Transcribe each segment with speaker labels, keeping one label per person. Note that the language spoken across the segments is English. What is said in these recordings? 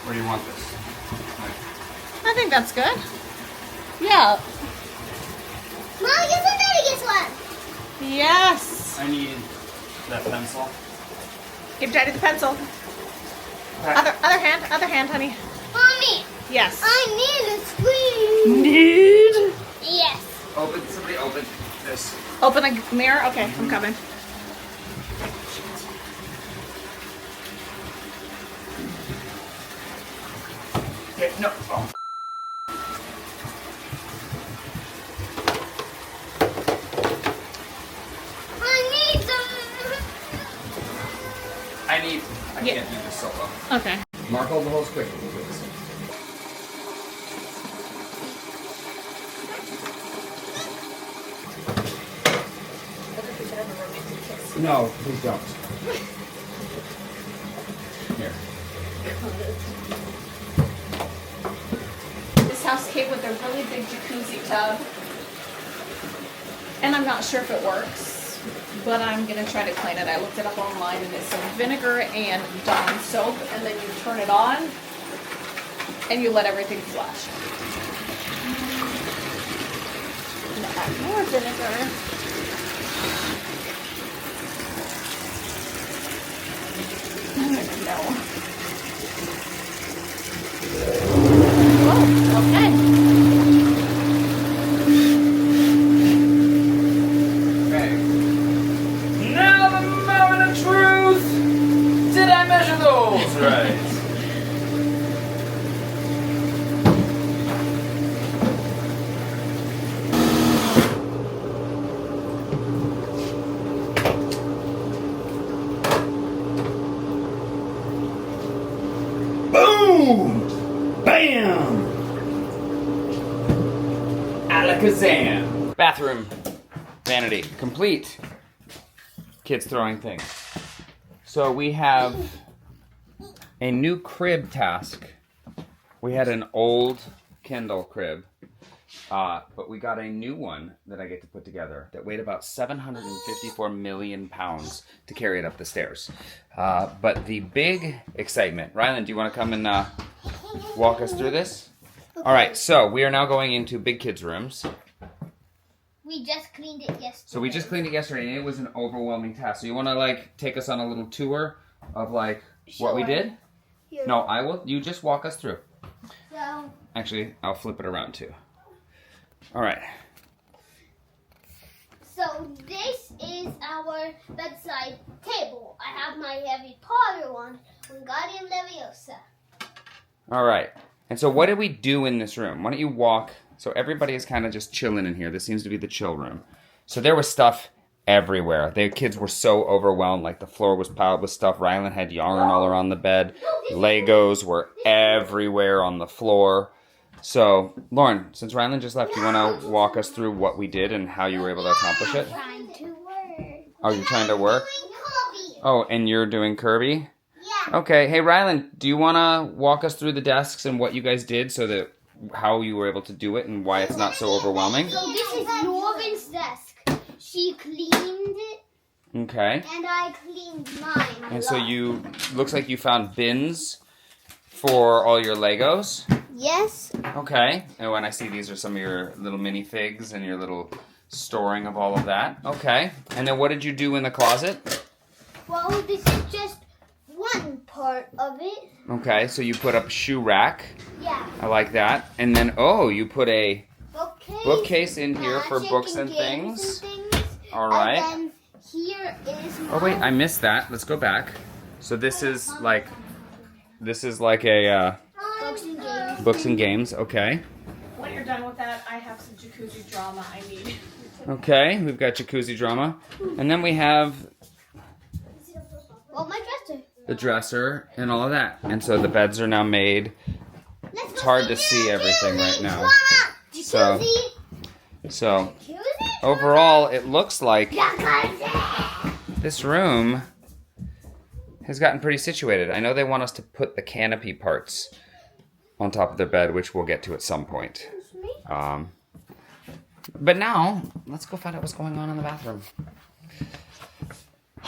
Speaker 1: Where do you want this?
Speaker 2: I think that's good. Yeah.
Speaker 3: Mom, get the biggest one.
Speaker 2: Yes.
Speaker 1: I need that pencil.
Speaker 2: Give Daddy the pencil.
Speaker 1: Okay.
Speaker 2: Other hand, honey.
Speaker 3: Mommy,
Speaker 2: Yes.
Speaker 3: I need a screen.
Speaker 2: Need.
Speaker 3: Yes.
Speaker 1: Somebody open this.
Speaker 2: Open the mirror. Okay, I'm coming.
Speaker 1: Okay, no. Oh. I can't do this solo.
Speaker 2: Okay.
Speaker 1: Mark all the holes quickly, please. No, please don't. Here.
Speaker 2: This house came with a really big jacuzzi tub. And I'm not sure if it works, but I'm gonna try to clean it. I looked it up online and it's some vinegar and Dawn soap, and then you turn it on and you let everything flush. And add more vinegar. No. Oh, okay.
Speaker 1: Okay. Now the moment of truth! Did I measure those right? Boom! Bam! Alakazam! Bathroom. Vanity. Complete. Kids throwing things. So we have a new crib task. We had an old Kindle crib, but we got a new one that I get to put together that weighed about 754 million pounds to carry it up the stairs. But the big excitement, Rylan, do you want to come and walk us through this? All right, so we are now going into big kids' rooms.
Speaker 3: We just cleaned it yesterday.
Speaker 1: So we just cleaned it yesterday, and it was an overwhelming task. So you want to like take us on a little tour of like what we did?
Speaker 3: Here.
Speaker 1: No, I will. You just walk us through.
Speaker 3: So,
Speaker 1: Actually, I'll flip it around too. All right.
Speaker 3: so this is our bedside table. I have my Harry Potter one from Guardian Leviosa.
Speaker 1: All right. And so what did we do in this room? Why don't you walk? So everybody is kind of just chilling in here. This seems to be the chill room. So there was stuff everywhere. The kids were so overwhelmed. Like the floor was piled with stuff. Rylan had yarn all around the bed. Legos were everywhere on the floor. So, Lauren, since Rylan just left, you want to walk us through what we did and how you were able to accomplish it?
Speaker 3: Trying to work.
Speaker 1: Oh, you're trying to work?
Speaker 3: Doing Kobe.
Speaker 1: Oh, and you're doing Kirby?
Speaker 3: Yeah.
Speaker 1: Okay. Hey, Rylan, do you want to walk us through the desks and what you guys did so that how you were able to do it and why it's not so overwhelming?
Speaker 3: So this is Lauren's desk. She cleaned it,
Speaker 1: Okay.
Speaker 3: and I cleaned mine.
Speaker 1: And so looks like you found bins for all your Legos.
Speaker 3: Yes.
Speaker 1: Okay. And when I see these are some of your little minifigs and your little storing of all of that. Okay. And then what did you do in the closet?
Speaker 3: Well, this is just one part of it.
Speaker 1: Okay, so you put up a shoe rack.
Speaker 3: Yeah.
Speaker 1: I like that. And then, you put a bookcase in here for
Speaker 3: magic
Speaker 1: books and
Speaker 3: games
Speaker 1: things.
Speaker 3: and things.
Speaker 1: All right.
Speaker 3: And then here is my...
Speaker 1: Oh wait, I missed that. Let's go back. So this is like a
Speaker 3: Books and games.
Speaker 1: books and games. Okay.
Speaker 2: When you're done with that, I have some jacuzzi drama I need.
Speaker 1: Okay, we've got jacuzzi drama, and then we have
Speaker 3: Well, my dresser.
Speaker 1: the dresser and all of that. And so the beds are now made.
Speaker 3: It's
Speaker 1: hard to see everything right now. So- So overall, it looks like this room has gotten pretty situated. I know they want us to put the canopy parts on top of their bed, which we'll get to at some point. But now, let's go find out what's going on in the bathroom.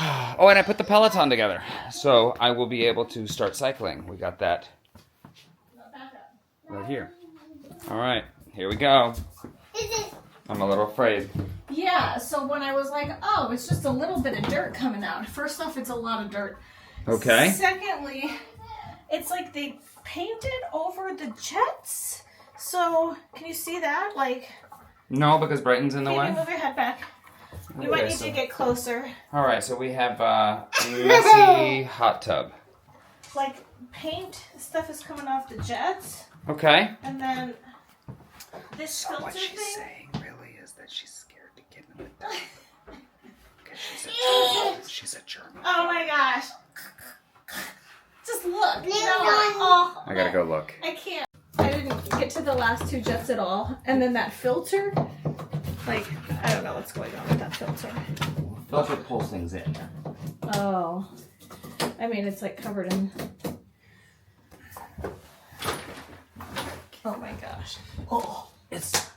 Speaker 1: Oh, and I put the Peloton together, so I will be able to start cycling. We got that right here. All right, here we go.
Speaker 3: Is it?
Speaker 1: I'm a little afraid.
Speaker 2: Yeah, so when I was like, oh, it's just a little bit of dirt coming out. First off, it's a lot of dirt.
Speaker 1: Okay.
Speaker 2: Secondly, it's like they painted over the jets. So, can you see that? Like,
Speaker 1: No, because Brighton's in the
Speaker 2: maybe
Speaker 1: way.
Speaker 2: move your head back. You might need to get closer.
Speaker 1: All right, so we have a messy hot tub.
Speaker 2: Like, paint stuff is coming off the jets.
Speaker 1: Okay.
Speaker 2: And then this
Speaker 1: So
Speaker 2: filter
Speaker 1: what she's
Speaker 2: thing.
Speaker 1: saying really is that she's scared to get in the tub. Because she's a germ.
Speaker 2: Oh my gosh. Just look. Oh,
Speaker 1: I gotta go look.
Speaker 2: I can't. I didn't get to the last two jets at all. And then that filter, like, I don't know what's going on with that filter.
Speaker 1: Filter pulls things in.
Speaker 2: Oh. I mean, it's like covered in. Oh my gosh. Oh.
Speaker 1: It's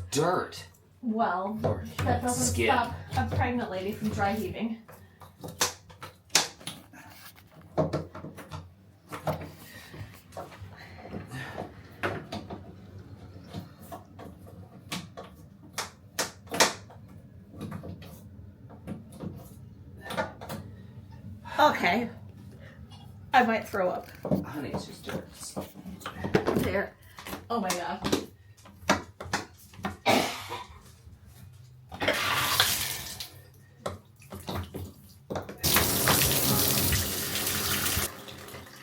Speaker 1: dirt.
Speaker 2: Well,
Speaker 1: Or
Speaker 2: that doesn't
Speaker 1: skin.
Speaker 2: stop a pregnant lady from dry heaving. Okay. I might throw up.
Speaker 1: Honey, it's just dirt.
Speaker 2: There. Oh my god.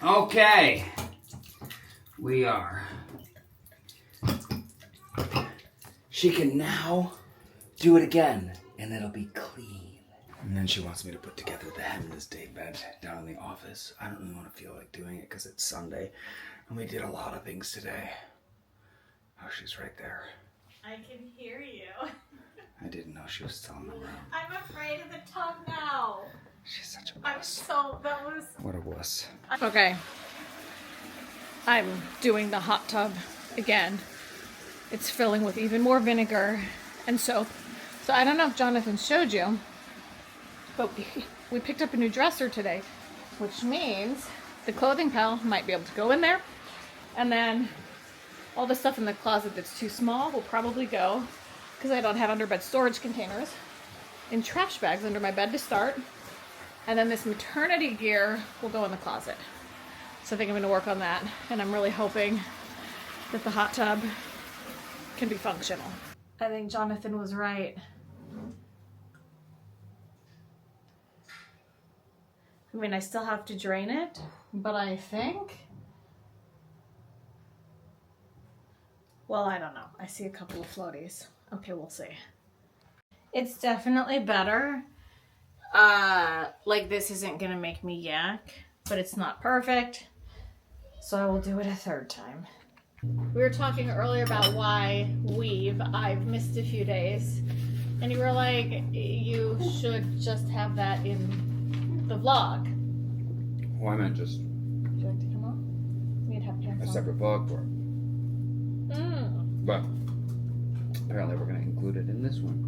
Speaker 1: Okay. We are. She can now do it again, and it'll be clean. And then she wants me to put together the head of this day bed down in the office. I don't really want to feel like doing it because it's Sunday, and we did a lot of things today. Oh, she's right there.
Speaker 2: I can hear you.
Speaker 1: I didn't know she was still in the room.
Speaker 2: I'm afraid of the tub now.
Speaker 1: She's such a
Speaker 2: I'm
Speaker 1: wuss.
Speaker 2: so, that was...
Speaker 1: What a wuss.
Speaker 2: Okay. I'm doing the hot tub again. It's filling with even more vinegar and soap. So I don't know if Jonathan showed you, but we picked up a new dresser today, which means the clothing pile might be able to go in there. And then all the stuff in the closet that's too small will probably go, because I don't have underbed storage containers, in trash bags under my bed to start. And then this maternity gear will go in the closet. So I think I'm going to work on that. And I'm really hoping that the hot tub can be functional. I think Jonathan was right. I mean, I still have to drain it, but I think... Well, I don't know. I see a couple of floaties. Okay, we'll see. It's definitely better. Like, this isn't gonna make me yak, but it's not perfect. So I will do it a third time. We were talking earlier about why I've missed a few days. And you were like, you should just have that in the vlog.
Speaker 1: Well, I meant just
Speaker 2: Would you like to come on? You'd have pants
Speaker 1: a
Speaker 2: on.
Speaker 1: separate vlog for it. But apparently we're going to include it in this one.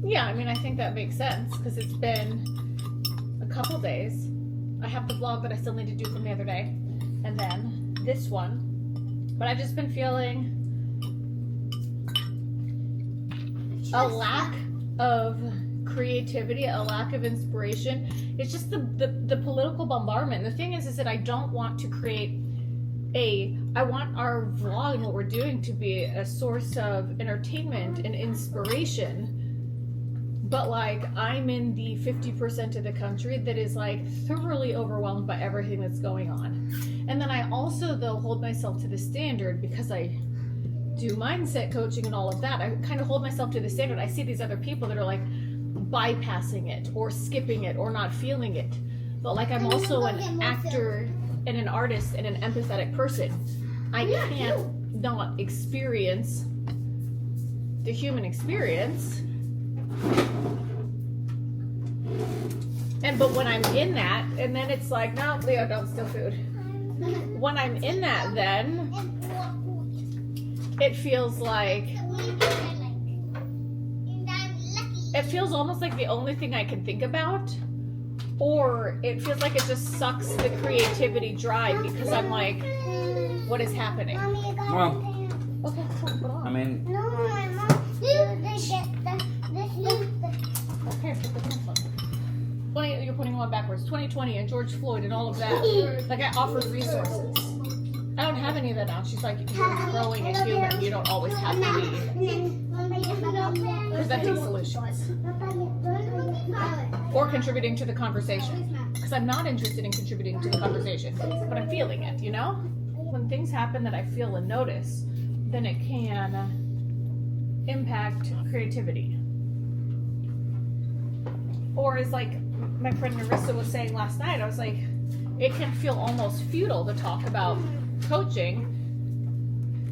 Speaker 2: Yeah, I mean, I think that makes sense because it's been a couple days. I have the vlog that I still need to do from the other day, and then this one. But I've just been feeling a lack of creativity, a lack of inspiration. It's just the political bombardment. The thing is that I don't want to create I want our vlog and what we're doing to be a source of entertainment and inspiration. But like, I'm in the 50% of the country that is like thoroughly overwhelmed by everything that's going on. And then I also, though, hold myself to the standard because I do mindset coaching and all of that. I kind of hold myself to the standard. I see these other people that are like bypassing it or skipping it or not feeling it. But like, I'm also an actor and an artist and an empathetic person. I can't not experience the human experience. But when I'm in that, and then it's like, no, Leo, don't steal food. When I'm in that, then it feels like, it feels almost like the only thing I can think about, or it feels like it just sucks the creativity dry because I'm like, what is happening.
Speaker 3: Mommy, I got
Speaker 1: Well,
Speaker 3: my pants.
Speaker 2: Okay, cool, put on.
Speaker 1: I mean,
Speaker 3: No, my mom. You get the.
Speaker 2: Okay, put the pants on. 20, you're putting them on backwards. 2020 and George Floyd and all of that. Like, I offered resources. I don't have any of that now. She's like, you're growing a human. You don't always have to be presenting solutions or contributing to the conversation. Because I'm not interested in contributing to the conversation, but I'm feeling it, you know? When things happen that I feel and notice, then it can impact creativity. Or as like my friend Marissa was saying last night, I was like, it can feel almost futile to talk about coaching.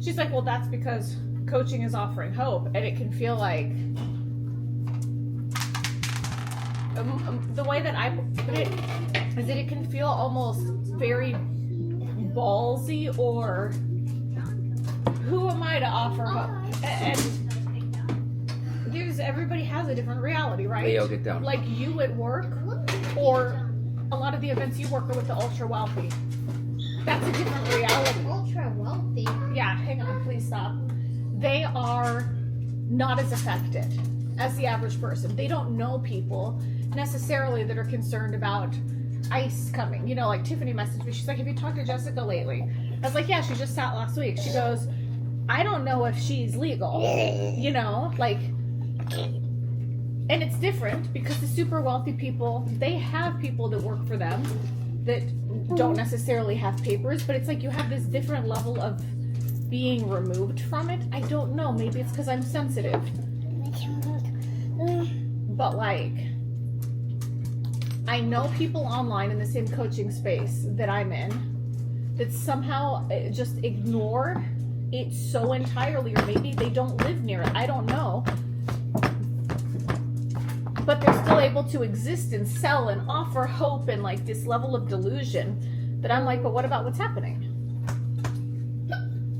Speaker 2: She's like, well, that's because coaching is offering hope, and it can feel like the way that I put it is that it can feel almost very ballsy, or who am I to offer hope? And everybody has a different reality, right?
Speaker 1: Leo, get down.
Speaker 2: Like you at work, or a lot of the events you work with the ultra wealthy. That's a different reality.
Speaker 3: Ultra wealthy.
Speaker 2: Yeah, hang on, please stop. They are not as affected as the average person. They don't know people necessarily that are concerned about ICE coming. You know, like Tiffany messaged me. She's like, have you talked to Jessica lately? I was like, yeah, she just sat last week. She goes, I don't know if she's legal. You know, like, and it's different because the super wealthy people, they have people that work for them that don't necessarily have papers, but it's like you have this different level of being removed from it. I don't know. Maybe it's because I'm sensitive. But like, I know people online in the same coaching space that I'm in that somehow just ignore it so entirely, or maybe they don't live near it. I don't know. But they're still able to exist and sell and offer hope and like this level of delusion that I'm like, but what about what's happening?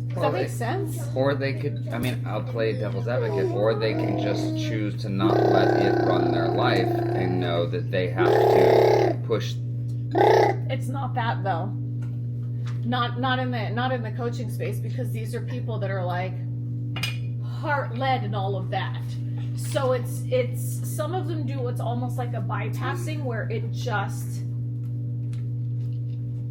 Speaker 2: Does that make sense?
Speaker 1: Or they could, I mean, I'll play devil's advocate, or they can just choose to not let it run their life and know that they have to push.
Speaker 2: It's not that though. Not in the coaching space, because these are people that are like heart-led and all of that. So it's some of them do what's almost like a bypassing, where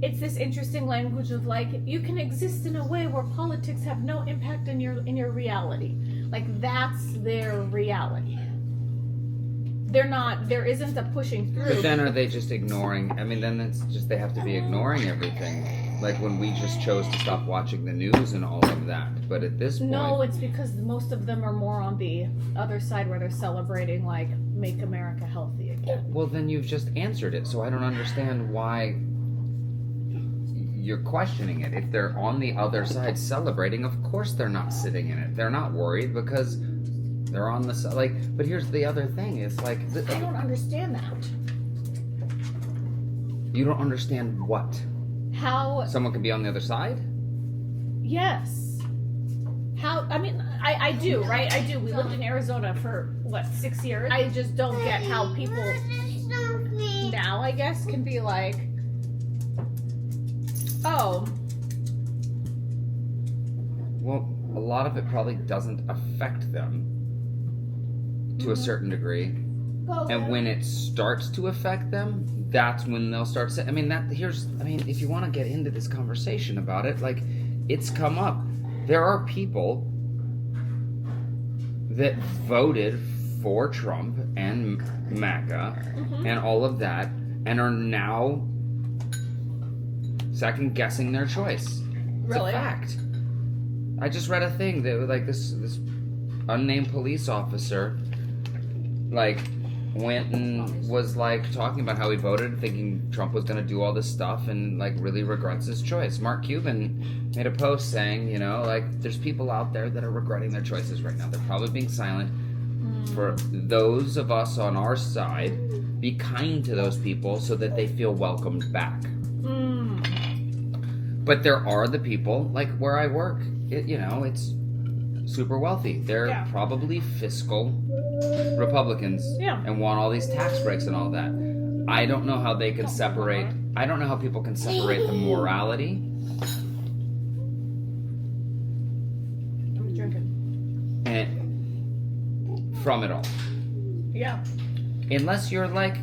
Speaker 2: it's this interesting language of like, you can exist in a way where politics have no impact in your reality. Like that's their reality. There isn't a pushing through.
Speaker 1: But then are they just ignoring? I mean, then it's just they have to be ignoring everything. Like when we just chose to stop watching the news and all of that. But at this point,
Speaker 2: no, it's because most of them are more on the other side where they're celebrating like make America healthy again.
Speaker 1: well, then you've just answered it. So I don't understand why you're questioning it. If they're on the other side celebrating, of course they're not sitting in it. They're not worried because they're on the side. Like, but here's the other thing: it's like
Speaker 2: I don't understand that.
Speaker 1: you don't understand what
Speaker 2: How?
Speaker 1: someone can be on the other side.
Speaker 2: Yes. How? I mean, I do, right? I do. We lived in Arizona for what, 6 years. I just don't get how people now, I guess, can be like, oh,
Speaker 1: Well, a lot of it probably doesn't affect them to a certain degree. And when it starts to affect them, that's when they'll start saying, if you want to get into this conversation about it, like, it's come up. There are people that voted for Trump and MAGA and all of that and are now second guessing their choice. It's
Speaker 2: Really?
Speaker 1: a fact. I just read a thing that like this unnamed police officer like went and was like talking about how he voted thinking Trump was going to do all this stuff and like really regrets his choice. Mark Cuban made a post saying, you know, like there's people out there that are regretting their choices right now. They're probably being silent. For those of us on our side, be kind to those people so that they feel welcomed back. But there are the people, like where I work, it's super wealthy. They're probably fiscal Republicans and want all these tax breaks and all that. I don't know how they can separate. I don't know how people can separate the morality from it all.
Speaker 2: Yeah.
Speaker 1: Unless you're like,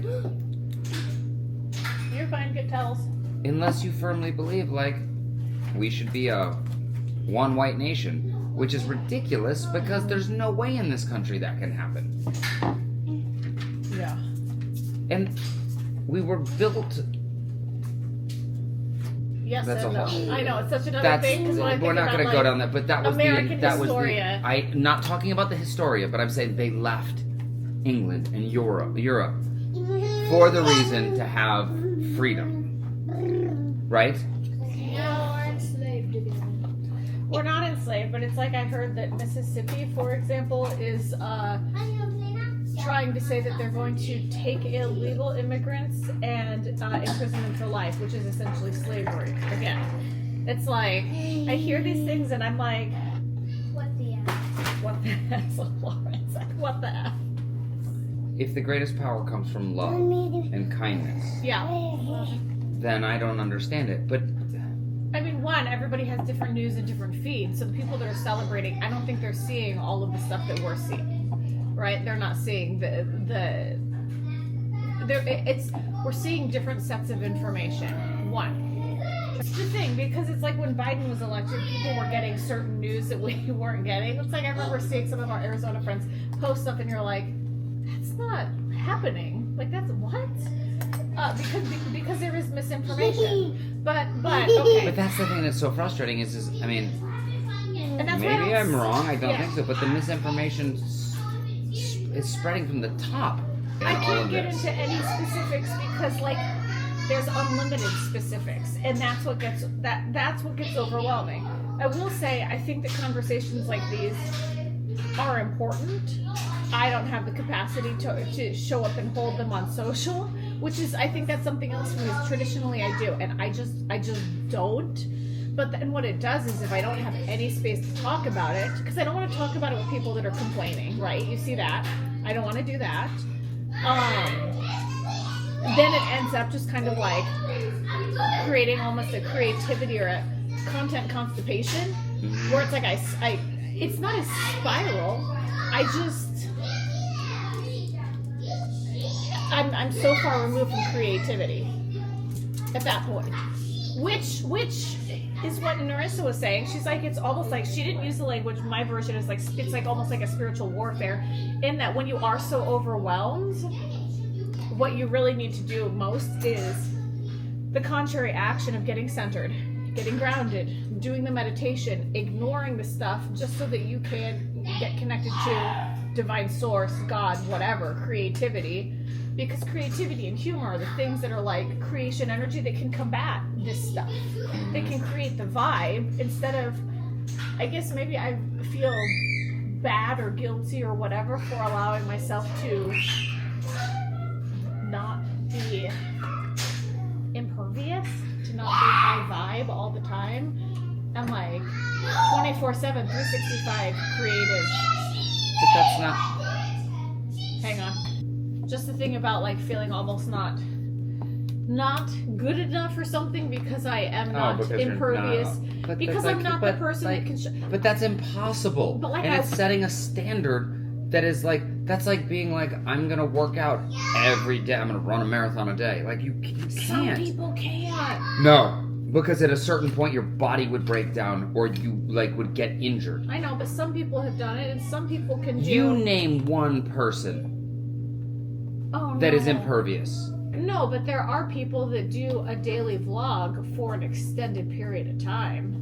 Speaker 2: You're fine, get towels.
Speaker 1: unless you firmly believe like we should be a one white nation, which is ridiculous because there's no way in this country that can happen.
Speaker 2: Yeah.
Speaker 1: And we were built.
Speaker 2: Yes
Speaker 1: That's
Speaker 2: and
Speaker 1: a
Speaker 2: no.
Speaker 1: whole.
Speaker 2: I know, it's such another thing. 'Cause when I
Speaker 1: We're
Speaker 2: think
Speaker 1: not
Speaker 2: about,
Speaker 1: going to go down that, but that was
Speaker 2: American
Speaker 1: that was
Speaker 2: Historia.
Speaker 1: I'm not talking about the Historia, but I'm saying they left England and Europe for the reason to have freedom, right?
Speaker 3: Now we're enslaved again.
Speaker 2: We're not enslaved, but it's like I heard that Mississippi, for example, is trying to say that they're going to take illegal immigrants and imprison them for life, which is essentially slavery. Again, it's like I hear these things and I'm like,
Speaker 3: What the F?
Speaker 2: what the F, Lawrence? Like, what the F?
Speaker 1: If the greatest power comes from love and kindness,
Speaker 2: Yeah.
Speaker 1: then I don't understand it. But
Speaker 2: I mean, one, everybody has different news and different feeds, so the people that are celebrating, I don't think they're seeing all of the stuff that we're seeing. Right? They're not seeing we're seeing different sets of information. One. That's the thing, because it's like when Biden was elected, people were getting certain news that we weren't getting. It's like I remember seeing some of our Arizona friends post stuff and you're like, that's not happening. Like, that's what? Because there is misinformation. But okay.
Speaker 1: But that's the thing that's so frustrating is I mean,
Speaker 2: And that's why
Speaker 1: maybe I'm wrong. I don't
Speaker 2: Yeah.
Speaker 1: think so. But the misinformation is spreading from the top. in
Speaker 2: I
Speaker 1: all
Speaker 2: can't
Speaker 1: of
Speaker 2: get
Speaker 1: this.
Speaker 2: into any specifics because like there's unlimited specifics, and that's what gets overwhelming. I will say I think that conversations like these are important. I don't have the capacity to show up and hold them on social, which is I think that's something else for me. Traditionally I do, and I just don't. But then what it does is if I don't have any space to talk about it, because I don't want to talk about it with people that are complaining, right? You see that? I don't want to do that. Then it ends up just kind of like creating almost a creativity or a content constipation, where it's like it's not a spiral. I'm so far removed from creativity at that point. Which is what Narissa was saying. She's like, it's almost like she didn't use the language. My version is like it's like almost like a spiritual warfare, in that when you are so overwhelmed, what you really need to do most is the contrary action of getting centered, getting grounded, doing the meditation, ignoring the stuff just so that you can get connected to divine source, God, whatever, creativity. Because creativity and humor are the things that are like creation energy that can combat this stuff. They can create the vibe instead of, I guess maybe I feel bad or guilty or whatever for allowing myself to not be impervious, to not be high vibe all the time. I'm like 24/7, 365 creative.
Speaker 1: But that's not.
Speaker 2: Hang on. Just the thing about like feeling almost not good enough or something because I am not impervious.
Speaker 1: But
Speaker 2: Because
Speaker 1: that's
Speaker 2: I'm not the person that can.
Speaker 1: But that's impossible.
Speaker 2: But like
Speaker 1: and
Speaker 2: I-
Speaker 1: it's setting a standard that is like that's like being like I'm gonna work out every day. I'm gonna run a marathon a day. Like you can't.
Speaker 2: Some people can't.
Speaker 1: No, because at a certain point your body would break down or you like would get injured.
Speaker 2: I know, but some people have done it, and some people can do.
Speaker 1: You name one person that is impervious.
Speaker 2: No, but there are people that do a daily vlog for an extended period of time.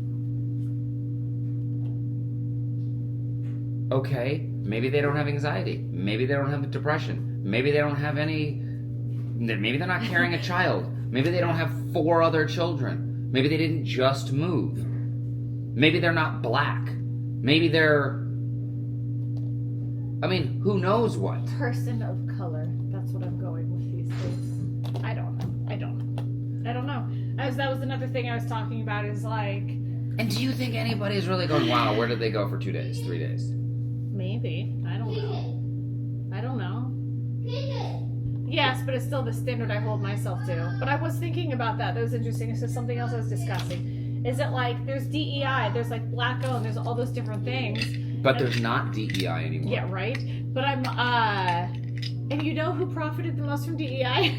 Speaker 1: Okay, maybe they don't have anxiety. Maybe they don't have depression. Maybe they don't have any. Maybe they're not carrying a child. Maybe they don't have 4 other children. Maybe they didn't just move. Maybe they're not black. Maybe they're. I mean, who knows what?
Speaker 2: Person of color. That's what I'm going with these days. I don't know. That was another thing I was talking about is like.
Speaker 1: And do you think anybody's really going, wow, where did they go for 2 days, 3 days?
Speaker 2: Maybe. I don't know. Yes, but it's still the standard I hold myself to. But I was thinking about that. That was interesting. It's just something else I was discussing. is that like there's DEI, there's like black owned, there's all those different things.
Speaker 1: But there's not DEI anymore.
Speaker 2: Yeah, right. But I'm and you know who profited the most from DEI?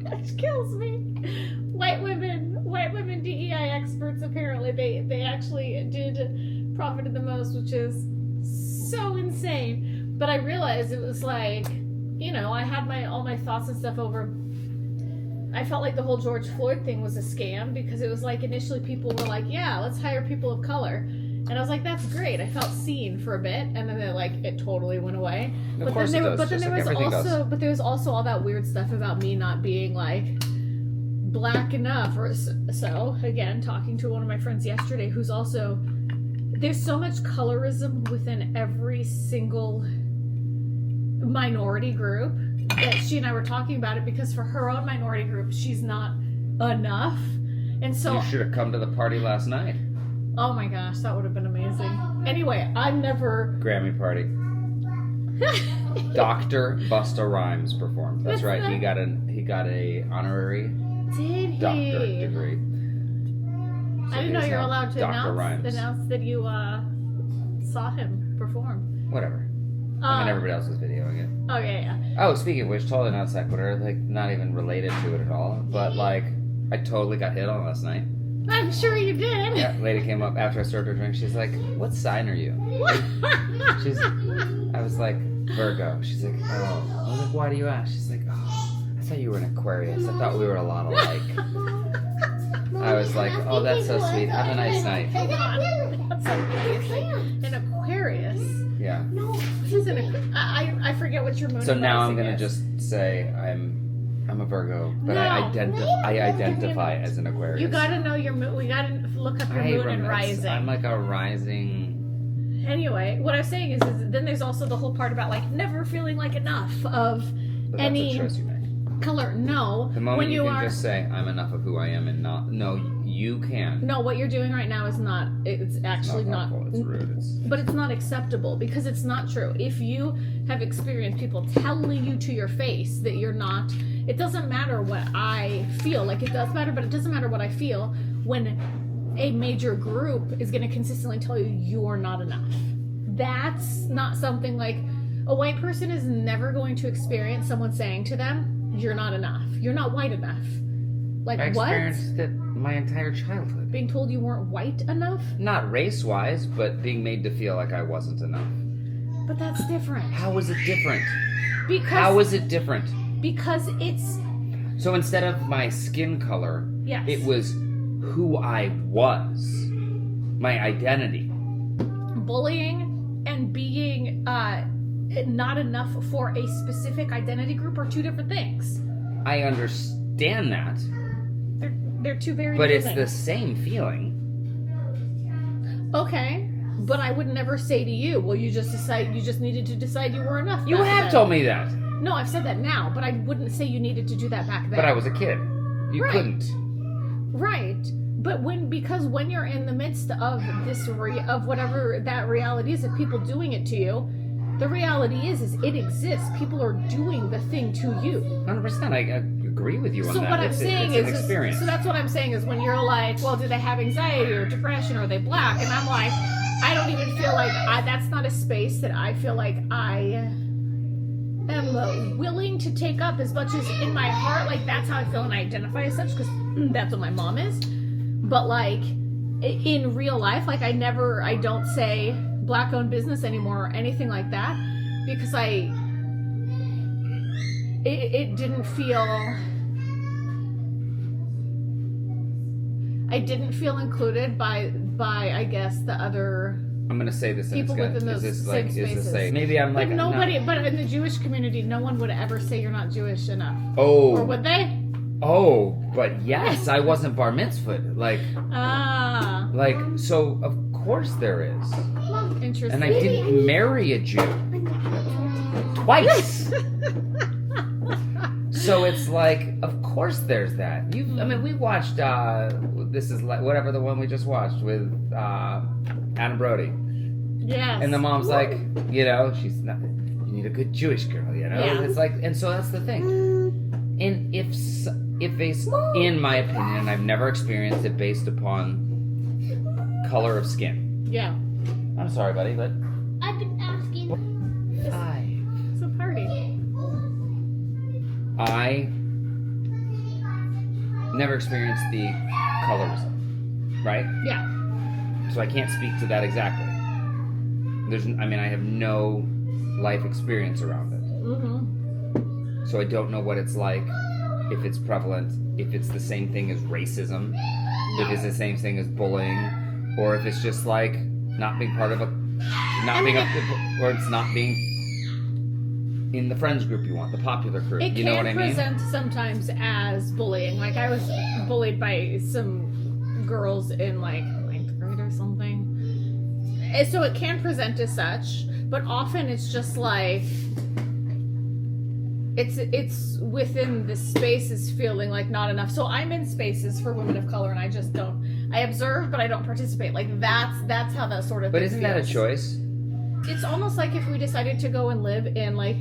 Speaker 2: Which kills me. White women DEI experts, apparently they actually did profited the most, which is so insane. But I realized it was like, you know, I had all my thoughts and stuff over. I felt like the whole George Floyd thing was a scam because it was like initially people were like, yeah, let's hire people of color. And I was like, that's great. I felt seen for a bit, and then it totally went away.
Speaker 1: Of course it does. But
Speaker 2: there was also all that weird stuff about me not being like black enough, or so. Again, talking to one of my friends yesterday, who's also, there's so much colorism within every single minority group that she and I were talking about it, because for her own minority group, she's not enough, and so
Speaker 1: you should have come to the party last night.
Speaker 2: Oh my gosh, that would have been amazing. Anyway, I'm never
Speaker 1: Grammy party. Dr. Busta Rhymes performed. That's right. He got a honorary doctorate degree. So
Speaker 2: I didn't know you were allowed to announce that you saw him perform.
Speaker 1: Whatever. I mean, everybody else was videoing it.
Speaker 2: Oh yeah.
Speaker 1: Oh, speaking of which, totally not sequitur. Like, not even related to it at all. But like, I totally got hit on last night.
Speaker 2: I'm sure you did.
Speaker 1: Yeah, lady came up after I started her drink. She's like, "What sign are you?" I was like, "Virgo." She's like, "Oh." I was like, "Why do you ask?" She's like, "Oh, I thought you were an Aquarius. I thought we were a lot alike." I was like, "Oh, that's so sweet. Have a nice night."
Speaker 2: That's amazing. An Aquarius.
Speaker 1: Yeah.
Speaker 2: No, she's I forget what your moon.
Speaker 1: So now I'm gonna just say I'm a Virgo, but
Speaker 2: no,
Speaker 1: I identify as an Aquarius.
Speaker 2: You gotta know your moon. We gotta look up your moon and rising.
Speaker 1: I'm like a rising.
Speaker 2: Anyway, what I'm saying is then there's also the whole part about like never feeling like enough of
Speaker 1: But
Speaker 2: any
Speaker 1: that's a choice you make.
Speaker 2: color. No,
Speaker 1: the moment
Speaker 2: when
Speaker 1: you can just say I'm enough of who I am and not. No, you can.
Speaker 2: No, what you're doing right now is not. It's actually not.
Speaker 1: It's rude.
Speaker 2: But it's not acceptable because it's not true. If you have experienced people telling you to your face that you're not. It doesn't matter what I feel. Like, it does matter, but it doesn't matter what I feel when a major group is going to consistently tell you you're not enough. That's not something like a white person is never going to experience someone saying to them, you're not enough. You're not white enough. Like,
Speaker 1: I
Speaker 2: what?
Speaker 1: experienced it my entire childhood.
Speaker 2: Being told you weren't white enough?
Speaker 1: Not race-wise, but being made to feel like I wasn't enough.
Speaker 2: But that's different.
Speaker 1: How is it different?
Speaker 2: How
Speaker 1: is it different?
Speaker 2: Because it's...
Speaker 1: So instead of my skin color,
Speaker 2: yes.
Speaker 1: It was who I was. My identity.
Speaker 2: Bullying and being not enough for a specific identity group are two different things.
Speaker 1: I understand that.
Speaker 2: They're two very
Speaker 1: But
Speaker 2: different
Speaker 1: it's the same feeling.
Speaker 2: Okay. But I would never say to you, well, you just needed to decide you were enough.
Speaker 1: You have told me that.
Speaker 2: No, I've said that now, but I wouldn't say you needed to do that back then.
Speaker 1: But I was a kid. You
Speaker 2: right.
Speaker 1: couldn't.
Speaker 2: Right. But when you're in the midst of this of whatever that reality is, of people doing it to you, the reality is it exists. People are doing the thing to you.
Speaker 1: 100%. I agree with you on that.
Speaker 2: So what I'm saying
Speaker 1: is an experience.
Speaker 2: So that's what I'm saying is when you're like, well, do they have anxiety or depression or are they black? And I'm like, I don't even feel like that's not a space that I feel like I am willing to take up as much as in my heart. Like that's how I feel and I identify as such because that's what my mom is. But like in real life, like I don't say black owned business anymore or anything like that because it didn't feel. I didn't feel included by I guess the other.
Speaker 1: I'm gonna say this.
Speaker 2: People within those same spaces.
Speaker 1: Maybe I'm like
Speaker 2: but nobody. But in the Jewish community, no one would ever say you're not Jewish enough.
Speaker 1: Oh.
Speaker 2: Or would they?
Speaker 1: Oh, but yes, I wasn't bar mitzvahed. Like.
Speaker 2: Ah.
Speaker 1: Like so, of course there is.
Speaker 2: Interesting.
Speaker 1: And I didn't marry a Jew. Twice. So it's like, of course there's that. I mean, we watched, this is like, whatever the one we just watched with Adam Brody.
Speaker 2: Yes.
Speaker 1: And the mom's like, you know, she's not, you need a good Jewish girl, you know?
Speaker 2: Yeah.
Speaker 1: It's like, and so that's the thing. And if in my opinion, and I've never experienced it based upon color of skin.
Speaker 2: Yeah.
Speaker 1: I'm sorry, buddy, but
Speaker 3: I've been asking.
Speaker 2: It's a party.
Speaker 1: I never experienced the colorism, right?
Speaker 2: Yeah.
Speaker 1: So I can't speak to that exactly. I have no life experience around it.
Speaker 2: Mm-hmm.
Speaker 1: So I don't know what it's like, if it's prevalent, if it's the same thing as racism, if it's the same thing as bullying, or if it's just like not being part of or it's not being in the friends group you want, the popular group.
Speaker 2: It
Speaker 1: You know what I
Speaker 2: can
Speaker 1: mean?
Speaker 2: present sometimes as bullying. Like I was bullied by some girls in like 9th grade or something. And so it can present as such, but often it's just like it's within the spaces feeling like not enough. So I'm in spaces for women of color and I just don't. I observe, but I don't participate. Like that's how that sort of.
Speaker 1: But
Speaker 2: thing
Speaker 1: isn't that a
Speaker 2: feels.
Speaker 1: choice?
Speaker 2: It's almost like if we decided to go and live in like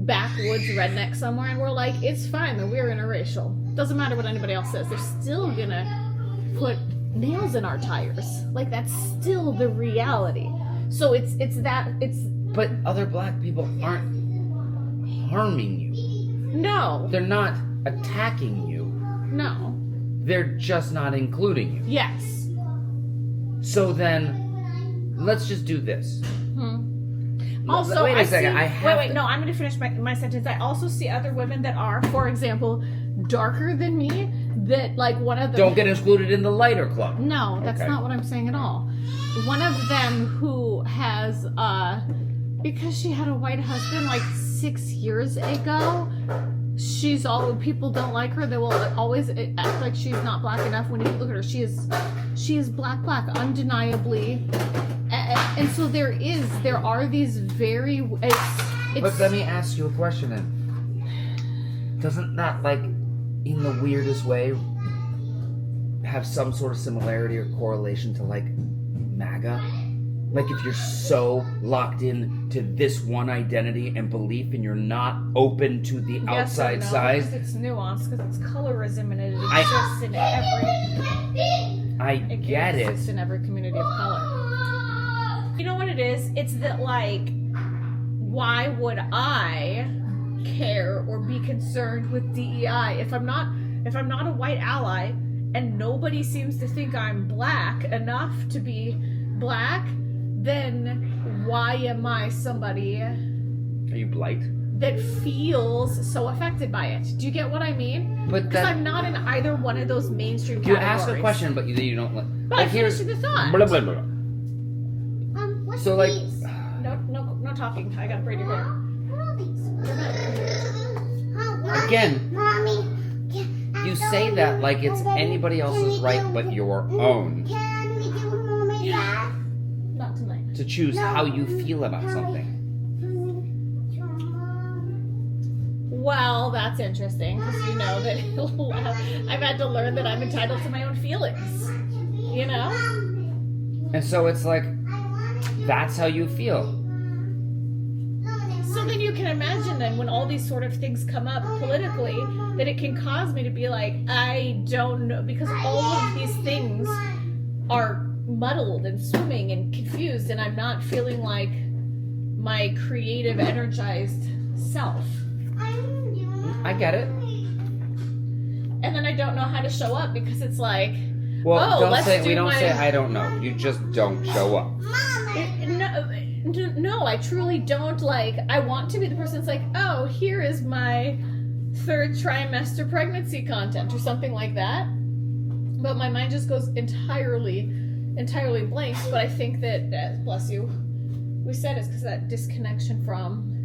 Speaker 2: backwoods redneck somewhere and we're like, it's fine that we're interracial. Doesn't matter what anybody else says. They're still gonna put nails in our tires. Like that's still the reality. So it's.
Speaker 1: But other black people aren't harming you.
Speaker 2: No.
Speaker 1: They're not attacking you.
Speaker 2: No.
Speaker 1: They're just not including you.
Speaker 2: Yes.
Speaker 1: So then, let's just do this.
Speaker 2: Also,
Speaker 1: wait a second.
Speaker 2: No, I'm going to finish my sentence. I also see other women that are, for example, darker than me. That like one of them.
Speaker 1: Don't get included in the lighter club.
Speaker 2: No, that's
Speaker 1: Okay.
Speaker 2: not what I'm saying at all. One of them who has, because she had a white husband like 6 years ago, people don't like her. They will always act like she's not black enough. When you look at her, she is black, undeniably. And so there are these very.
Speaker 1: But let me ask you a question then. Doesn't that, like, in the weirdest way, have some sort of similarity or correlation to, like, MAGA? Like, if you're so locked in to this one identity and belief and you're not open to the outside side.
Speaker 2: Because it's nuanced, because it's colorism and it exists in every.
Speaker 1: I get it.
Speaker 2: Exists in every community of color. You know what it is? It's that, like, why would I care or be concerned with DEI if I'm not a white ally and nobody seems to think I'm black enough to be black? Then why am I somebody?
Speaker 1: Are you blight?
Speaker 2: That feels so affected by it. Do you get what I mean?
Speaker 1: But
Speaker 2: because I'm not in either one of those mainstream
Speaker 1: you
Speaker 2: categories.
Speaker 1: ask a question, but you don't let.
Speaker 2: But I'm finishing the thought.
Speaker 1: Blah blah blah.
Speaker 3: What's
Speaker 1: So, like,
Speaker 3: these?
Speaker 2: No talking. I gotta braid your hair.
Speaker 3: What are these?
Speaker 1: Again,
Speaker 3: Mommy,
Speaker 1: you say that like it's anybody else's right but your own
Speaker 3: Can we do Mommy that?
Speaker 2: Not tonight.
Speaker 1: to choose how you feel about something.
Speaker 2: Well, that's interesting because you know that I've had to learn that I'm entitled to my own feelings. You know?
Speaker 1: And so it's like, that's how you feel.
Speaker 2: So then you can imagine then when all these sort of things come up politically that it can cause me to be like, I don't know, because all of these things are muddled and swimming and confused and I'm not feeling like my creative, energized self.
Speaker 1: I get it.
Speaker 2: And then I don't know how to show up because it's like,
Speaker 1: Well,
Speaker 2: let's
Speaker 1: we don't say I don't know. You just don't show up.
Speaker 2: No, I truly don't. Like, I want to be the person that's like, oh, here is my 3rd trimester pregnancy content or something like that. But my mind just goes entirely blank. But I think that, bless you, we said it's because of that disconnection from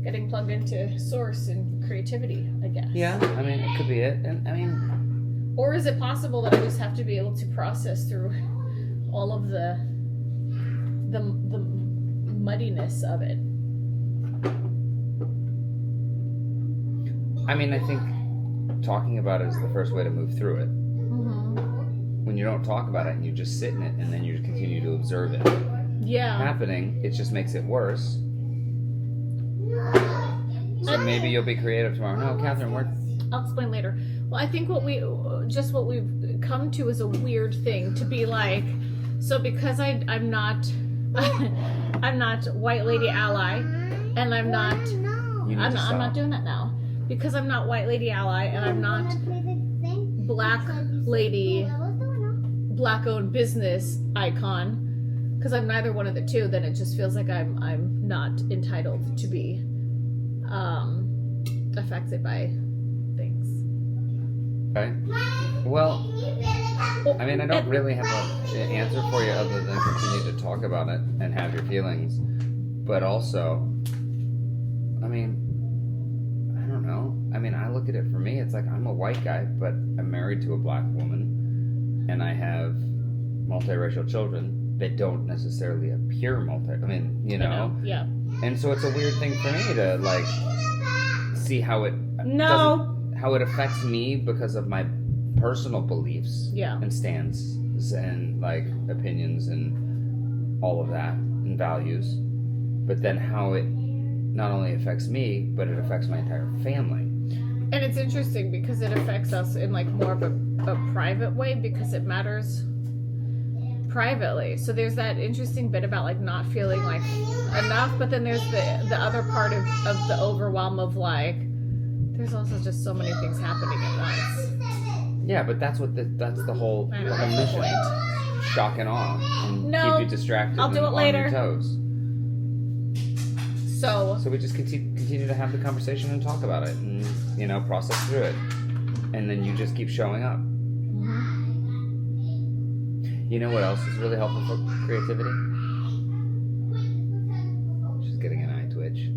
Speaker 2: getting plugged into source and creativity, I guess.
Speaker 1: Yeah, I mean, it could be it. And I mean,
Speaker 2: or is it possible that I just have to be able to process through all of the muddiness of it?
Speaker 1: I mean, I think talking about it is the first way to move through it.
Speaker 2: Mm-hmm.
Speaker 1: When you don't talk about it and you just sit in it and then you continue to observe it happening, it just makes it worse. So maybe you'll be creative tomorrow. No, Catherine,
Speaker 2: I'll explain later. Well, I think what we've come to is a weird thing to be like, So because I'm not I'm not white lady ally, and I'm not
Speaker 1: You need to
Speaker 2: I'm
Speaker 1: stop.
Speaker 2: not doing that now. Because I'm not white lady ally, and I'm not black lady black owned business icon. Because I'm neither one of the two, then it just feels like I'm not entitled to be affected by things.
Speaker 1: Okay. Well, I mean, I don't really have an answer for you other than continue to talk about it and have your feelings. But also, I mean, I don't know. I mean, I look at it for me, it's like I'm a white guy, but I'm married to a black woman, and I have multiracial children that don't necessarily appear I mean, you know?
Speaker 2: Yeah.
Speaker 1: And so it's a weird thing for me to, like, see how it how it affects me because of my personal beliefs and stances and like opinions and all of that and values, but then how it not only affects me but it affects my entire family.
Speaker 2: And it's interesting because it affects us in like more of a private way because it matters privately. So there's that interesting bit about like not feeling like enough, but then there's the other part of the overwhelm of like there's also just so many things happening at once.
Speaker 1: Yeah, but that's what that's the whole mission. Shock and awe and keep you distracted.
Speaker 2: I'll do it
Speaker 1: on
Speaker 2: later.
Speaker 1: your toes.
Speaker 2: So
Speaker 1: we just continue to have the conversation and talk about it and, you know, process through it. And then you just keep showing up. You know what else is really helpful for creativity? She's getting an eye twitch.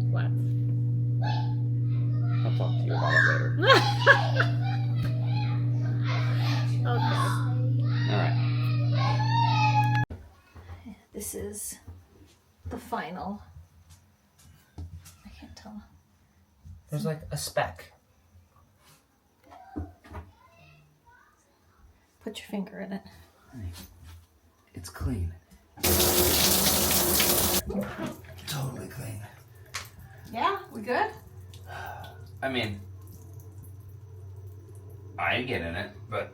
Speaker 2: What?
Speaker 1: I'll talk to you about it later.
Speaker 2: Okay.
Speaker 1: All right.
Speaker 2: This is the final. I can't tell.
Speaker 1: There's like a speck.
Speaker 2: Put your finger in it.
Speaker 1: It's clean. Totally clean.
Speaker 2: Yeah, we good?
Speaker 1: I mean, I get in it, but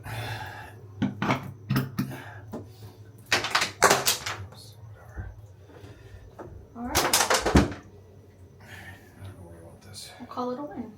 Speaker 1: whatever.
Speaker 2: All right.
Speaker 1: I don't know where you want this.
Speaker 2: We'll call it a win.